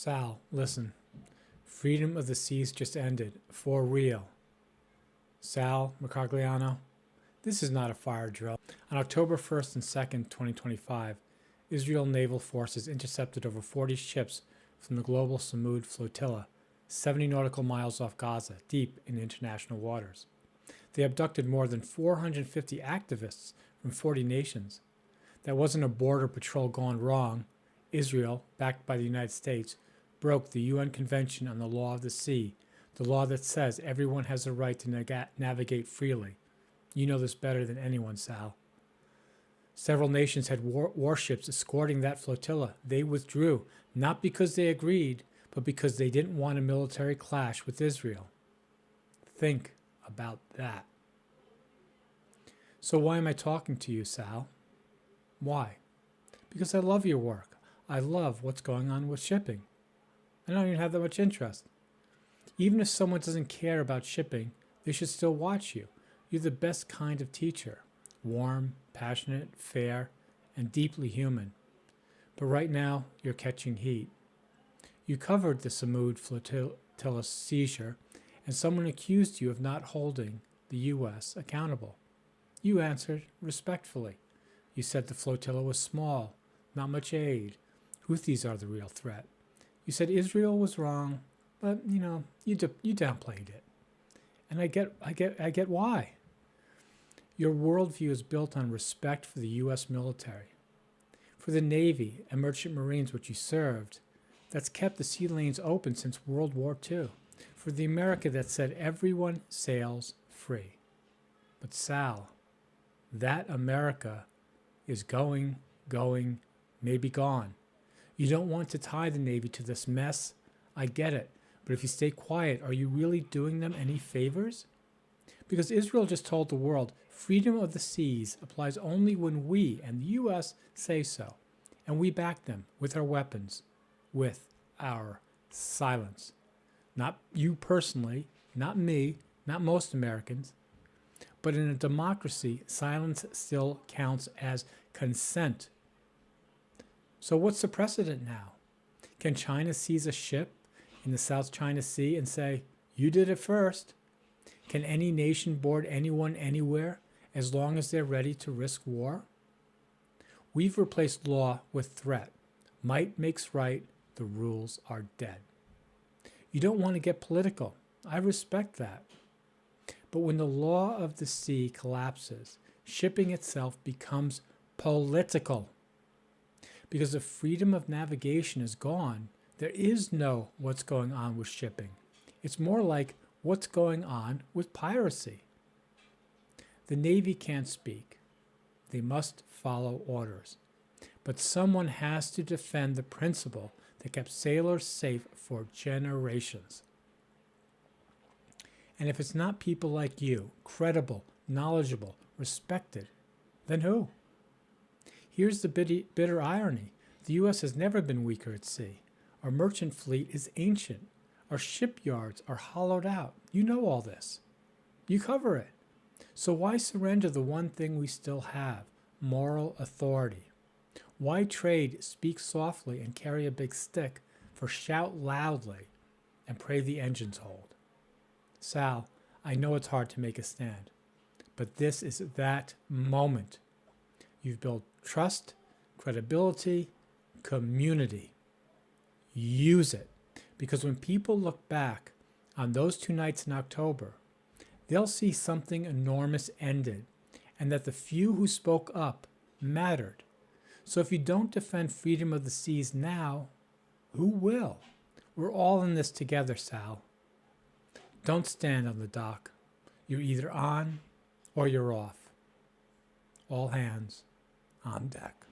Sal, listen. Freedom of the seas just ended. For real. Sal, Mercagliano, this is not a fire drill. On October 1st and 2nd, 2025, Israel naval forces intercepted over 40 ships from the global Samud flotilla, 70 nautical miles off Gaza, deep in international waters. They abducted more than 450 activists from 40 nations. That wasn't a border patrol gone wrong. Israel, backed by the United States, broke the UN Convention on the Law of the Sea, the law that says everyone has a right to navigate freely. You know this better than anyone, Sal. Several nations had warships escorting that flotilla. They withdrew, not because they agreed, but because they didn't want a military clash with Israel. Think about that. So why am I talking to you, Sal? Why? Because I love your work. I love what's going on with shipping. I don't even have that much interest. Even if someone doesn't care about shipping, they should still watch you. You're the best kind of teacher. Warm, passionate, fair, and deeply human. But right now, you're catching heat. You covered the Samud flotilla seizure, and someone accused you of not holding the U.S. accountable. You answered respectfully. You said the flotilla was small, not much aid. Houthis are the real threat. You said Israel was wrong, but you downplayed it. And I get why. Your worldview is built on respect for the U.S. military, for the Navy and Merchant Marines which you served, that's kept the sea lanes open since World War II, for the America that said everyone sails free. But Sal, that America is going, maybe gone. You don't want to tie the Navy to this mess. I get it. But if you stay quiet, are you really doing them any favors? Because Israel just told the world freedom of the seas applies only when we and the U.S. say so. And we back them with our weapons, with our silence. Not you personally, not me, not most Americans. But in a democracy, silence still counts as consent. So what's the precedent now? Can China seize a ship in the South China Sea and say, you did it first? Can any nation board anyone anywhere as long as they're ready to risk war? We've replaced law with threat. Might makes right. The rules are dead. You don't want to get political. I respect that. But when the law of the sea collapses, shipping itself becomes political. Because if freedom of navigation is gone, there is no what's going on with shipping. It's more like what's going on with piracy. The Navy can't speak. They must follow orders. But someone has to defend the principle that kept sailors safe for generations. And if it's not people like you, credible, knowledgeable, respected, then who? Here's the bitter irony. The U.S. has never been weaker at sea. Our merchant fleet is ancient. Our shipyards are hollowed out. You know all this. You cover it. So why surrender the one thing we still have, moral authority? Why trade speak softly and carry a big stick for shout loudly and pray the engines hold? Sal, I know it's hard to make a stand, but this is that moment. You've built trust, credibility, community. Use it, because when people look back on those 2 nights in October, they'll see something enormous ended, and that the few who spoke up mattered. So if you don't defend freedom of the seas now, who will? We're all in this together, Sal. Don't stand on the dock. You're either on or you're off. All hands on deck.